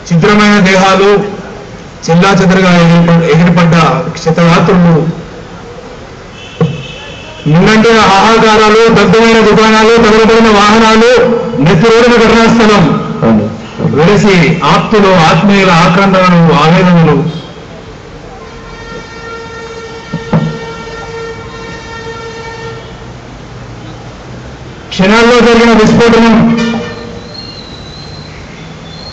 ఛిద్రమైన దేహాలు, చెల్లా చెదరగా ఎగిరిపడ్డ క్షతగాత్రులు, నిన్నంటే ఆహాకారాలు, దగ్ధమైన దుకాణాలు, తగలబడిన వాహనాలు, నెత్తిరోడిన ఘటనాస్థలం, వెలిసి ఆప్తులు, ఆత్మీయుల ఆక్రందనలు, ఆవేదనలు. క్షణాల్లో జరిగిన విస్ఫోటనం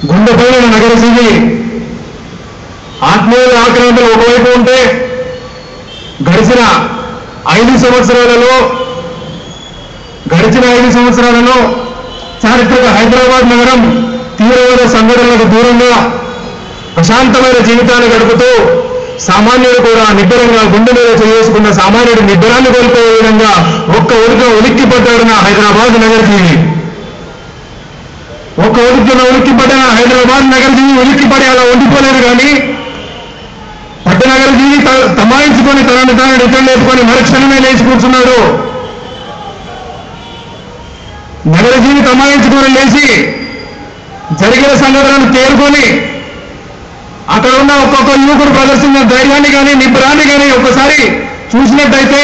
గుండెపైన నగరజీవి ఆత్మీయుల ఆక్రాంతలు ఒకవైపు ఉంటే, గడిచిన 5 సంవత్సరాలలో చారిత్రక హైదరాబాద్ నగరం తీవ్రమైన సంఘటనలకు దూరంగా ప్రశాంతమైన జీవితాన్ని గడుపుతూ సామాన్యుడు కూడా నిబ్బరంగా గుండె మీద చేసుకున్న సామాన్యుడి నిబ్బరాన్ని కోల్పోయే విధంగా ఒక్క ఉలిక్కి పడ్డాడు హైదరాబాద్ నగరజీవి. ఒక్క ఉలిక్కిపడ్డ హైదరాబాద్ నగరజీవి ఉలిక్కిపడి అలా ఉండిపోలేదు. కానీ పట్ట నగరజీవి తమాయించుకొని తనను తాను నిద్ర లేపుకొని మరుక్షణమే లేచి కూర్చున్నాడు. నగరజీవి తమాయించుకొని లేచి జరిగిన సంఘటనను తేరుకొని అక్కడ ఉన్న ఒక్కొక్క యువకుడు ప్రదర్శించిన ధైర్యాన్ని కానీ నిబ్బరాన్ని కానీ ఒక్కసారి చూసినట్టయితే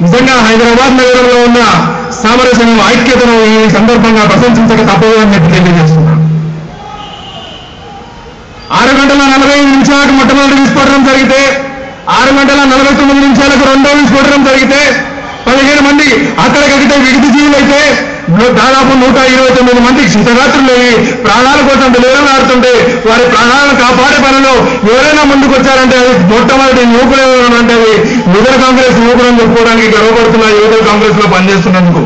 నిజంగా హైదరాబాద్ నగరంలో ఉన్న సామరస్యం, ఐక్యతను ఈ సందర్భంగా ప్రశంసించక తప్పదు అని చెప్పి తెలియజేస్తున్నాను. 6:45 మొట్టమొదటి విస్ఫోటనం జరిగితే 6:49 రెండో విస్ఫోటనం జరిగితే 15 మంది అక్కడికడితే విడిది జీవులైతే దాదాపు 129 మంది క్షితగాత్రులయ్యి ప్రాణాల కోసం నిలబడుతుంటే వారి ప్రాణాలను కాపాడే పనిలో ఎవరైనా ముందుకు వచ్చారంటే అది మొట్టమొదటి యువకులు అంటే అది యువజన కాంగ్రెస్ యువకులు అని చెప్పుకోవడానికి గర్వపడుతున్న యువజన కాంగ్రెస్ లో పనిచేస్తున్నందుకు.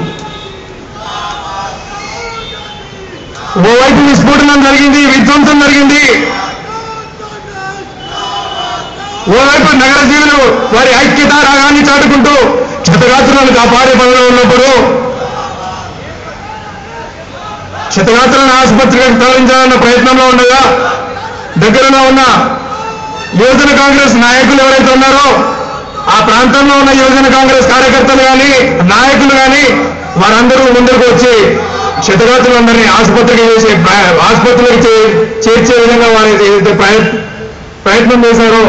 ఓవైపు విస్ఫోటనం జరిగింది, విధ్వంసం జరిగింది, ఓవైపు నగర జీవులు వారి ఐక్యత రాగాన్ని చాటుకుంటూ క్షతగాత్రులను కాపాడే పనిలో ఉన్నప్పుడు క్షతగాత్రులను ఆసుపత్రికి తరలించాలన్న ప్రయత్నంలో ఉండగా దగ్గరలో ఉన్న యువజన కాంగ్రెస్ నాయకులు ఎవరైతే ఉన్నారో ఆ ప్రాంతంలో ఉన్న యువజన కాంగ్రెస్ కార్యకర్తలు కానీ నాయకులు కానీ వారందరూ ముందుకు వచ్చి క్షతగాత్రులందరినీ ఆసుపత్రికి చేర్చే విధంగా వారు ఏదైతే ప్రయత్నం చేశారో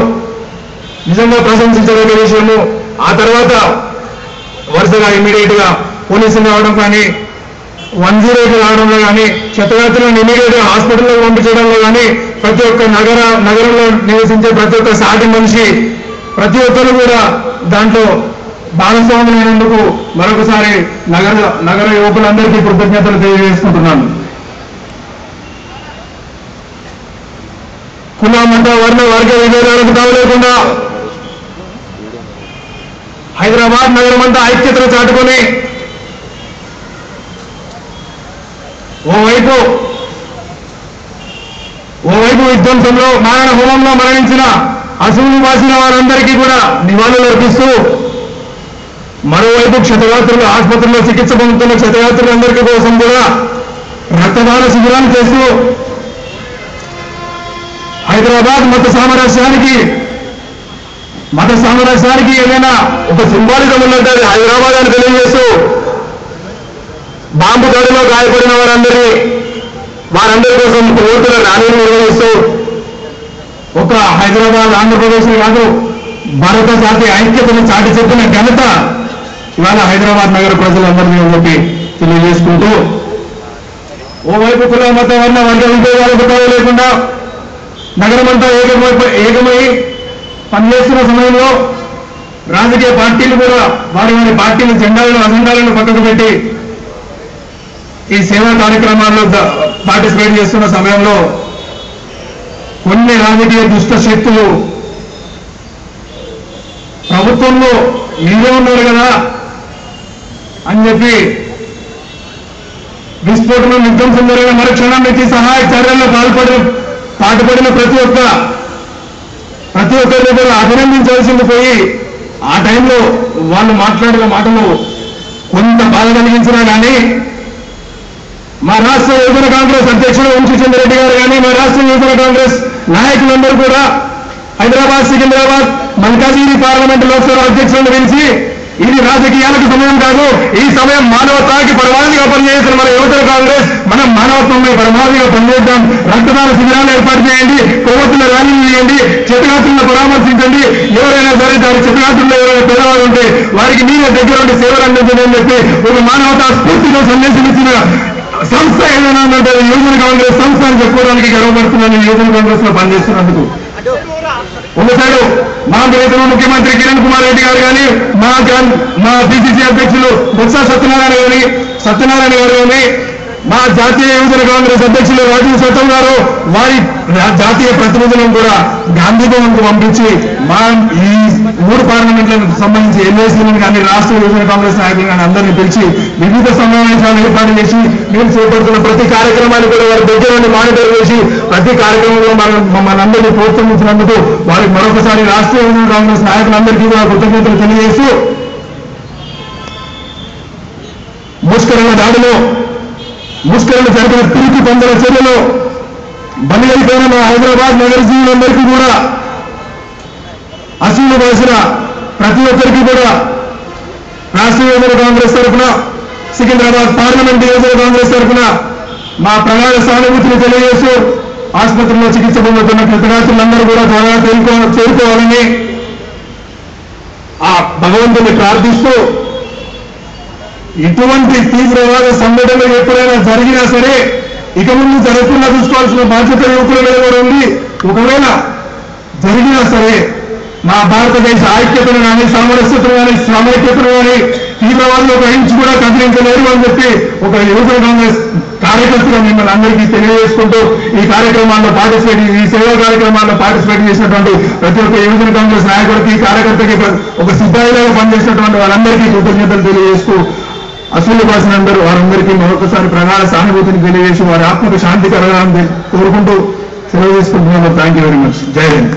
నిజంగా ప్రశంసించదగిన విషయము. ఆ తర్వాత వరుసగా ఇమీడియట్ గా పోలీసులు రావడం కానీ 108 రావడంలో కానీ క్షతగాత్రులను ఇమీడియట్ గా హాస్పిటల్లో పంపించడంలో కానీ ప్రతి ఒక్క నగరంలో నివసించే ప్రతి ఒక్క సాటి మనిషి ప్రతి ఒక్కరు కూడా దాంట్లో భాగస్వాములైనందుకు మరొకసారి నగర యువకులందరికీ కృతజ్ఞతలు తెలియజేసుకుంటున్నాను. కుల మత వర్ణ వర్గ విభేదాలకు తావు లేకుండా హైదరాబాద్ నగరం అంతా ఐక్యతను చాటుకొని ఓవైపు విధ్వంసంలో మారణ హోమంలో మరణించిన అసూలు వాసిన వారందరికీ కూడా నివాళులు అర్పిస్తూ మరోవైపు క్షతగాత్రులు ఆసుపత్రిలో చికిత్స పొందుతున్న క్షతగాత్రులందరికీ కోసం కూడా రక్తదాన శిబిరాలు చేస్తూ హైదరాబాద్ మత సామరస్యానికి ఏదైనా ఒక సింబాలిజం ఉన్నట్టు హైదరాబాద్ అని తెలియజేస్తూ బాంబు దాడిలో గాయపడిన వారందరి కోసం ఓటుల ర్యాలీలు నిర్వహిస్తూ ఒక హైదరాబాద్ ఆంధ్రప్రదేశ్ కాదు భారత జాతి ఐక్యతను చాటి చెప్పిన ఘనత ఇవాళ హైదరాబాద్ నగర ప్రజలందరినీ చెప్పి తెలియజేసుకుంటూ ఓవైపు కుల మత వర్ణ వర్గ విభేదాలకు తావు లేకుండా నగరమంతా ఏకమై పనిచేస్తున్న సమయంలో రాజకీయ పార్టీలు కూడా వారి పార్టీల జెండాలను అజెండాలను పక్కకు పెట్టి ఈ సేవా కార్యక్రమాల్లో పార్టిసిపేట్ చేస్తున్న సమయంలో కొన్ని రాజకీయ దుష్ట శక్తులు ప్రభుత్వంలో మీరే ఉన్నారు కదా అని చెప్పి విస్ఫోటనం విధ్వంసం జరిగిన మరుక్షణం నుంచి సహాయ చర్యల్లో పాటుపడిన ప్రతి ఒక్కరిని కూడా అభినందించాల్సింది పోయి ఆ టైంలో వాళ్ళు మాట్లాడిన మాటలు కొంత బాధ కలిగించినా కానీ మా రాష్ట్ర యువజన కాంగ్రెస్ అధ్యక్షుడు వంశీచంద్రెడ్డి గారు కానీ మా రాష్ట్ర యువజన కాంగ్రెస్ నాయకులందరూ కూడా హైదరాబాద్ సికింద్రాబాద్ మల్కాజిగిరి పార్లమెంటు లోక్సభ అధ్యక్షులను పిలిచి ఇది రాజకీయాలకు సమయం కాదు. ఈ సమయం మానవతాకి పరమావధిగా పనిచేసిన మన యువజన కాంగ్రెస్ మనం మానవత్వంపై పరమావధిగా పనిచేద్దాం. రక్తదాన శిబిరాలు ఏర్పాటు చేయండి, కొవ్వొత్తుల ర్యాలీలు చేయండి, చేతగాత్రులను పరామర్శించండి. ఎవరైనా సరే దాని చేతగాత్రుల్లో ఎవరైనా పేదవాళ్ళు ఉంటే వారికి మీరే దగ్గర ఉండి సేవలు అందించండి అని చెప్పి ఒక మానవతా స్ఫూర్తితో సందేశం ఇచ్చిన సంస్థ ఏదైనా ఉందంటే యువజన కాంగ్రెస్ సంస్థ అని చెప్పుకోవడానికి గర్వపడుతున్నాను. యువజన కాంగ్రెస్ లో పనిచేస్తున్నందుకు ఒక సైడు మా ప్రియతమ ముఖ్యమంత్రి కిరణ్ కుమార్ రెడ్డి గారు కానీ, మా పిసిసి అధ్యక్షులు బొత్స సత్యనారాయణ గారు కానీ, మా జాతీయ యువజన కాంగ్రెస్ అధ్యక్షులు రాజీవ్ సత్తం గారు వారి జాతీయ ప్రతినిధులను కూడా గాంధీ భవన్కు పంపించి మా ఈ 3 పార్లమెంట్లకు సంబంధించి ఎమ్మెల్సీలను కానీ రాష్ట్ర యువజన కాంగ్రెస్ నాయకులు కానీ అందరినీ పిలిచి వివిధ సమావేశాలు ఏర్పాటు చేసి మేము చేపడుతున్న ప్రతి కార్యక్రమాన్ని కూడా వారి దగ్గర నుండి మానిటర్ చేసి ప్రతి కార్యక్రమంలో మమ్మల్ని అందరినీ ప్రోత్సహించినందుకు వారికి మరొకసారి రాష్ట్ర యువజన కాంగ్రెస్ నాయకులందరికీ కూడా కృతజ్ఞతలు తెలియజేస్తూ ముష్కరణ జరిగిన తిరిగి పొందిన చర్యలో బలిగైపోయిన మా హైదరాబాద్ నగర జీవులందరికీ కూడా అసూలు వేసిన ప్రతి ఒక్కరికి కూడా రాష్ట్ర యువజన కాంగ్రెస్ తరఫున, సికింద్రాబాద్ పార్లమెంట్ యువజన కాంగ్రెస్ తరఫున మా ప్రగాఢ సానుభూతిని తెలియజేస్తూ ఆసుపత్రిలో చికిత్స పొందుతున్న కృతజ్ఞతలందరూ కూడా త్వరగా చేరుకోవాలని ఆ భగవంతుని ప్రార్థిస్తూ ఇటువంటి తీవ్రవాద సంఘటనలు ఎప్పుడైనా జరిగినా సరే ఇక ముందు జరగకుండా చూసుకోవాల్సిన బాధ్యత యువకుల మీద కూడా ఉంది. ఒకవేళ జరిగినా సరే మా భారతదేశ ఐక్యతను కానీ, సామరస్యతను కానీ, సమైక్యతను కానీ తీవ్రవాదులు ఒక ఇంచు కూడా కదిలించలేరు అని చెప్పి ఒక యువజన కాంగ్రెస్ కార్యకర్తగా మిమ్మల్ని అందరికీ తెలియజేసుకుంటూ ఈ సేవా కార్యక్రమాల్లో పార్టిసిపేట్ చేసినటువంటి ప్రతి ఒక్క యువజన కాంగ్రెస్ నాయకుడికి, కార్యకర్తకి, ఒక సిబ్బందిలాగా పనిచేసినటువంటి వాళ్ళందరికీ కృతజ్ఞతలు తెలియజేస్తూ అసూలు బాసిన వారందరికీ మరొకసారి ప్రగాఢ సానుభూతిని తెలియజేసి వారి ఆత్మకు శాంతి కలగాలని కోరుకుంటూ సెలవు తీసుకుంటున్నాను. Thank you very much. జై హింద్.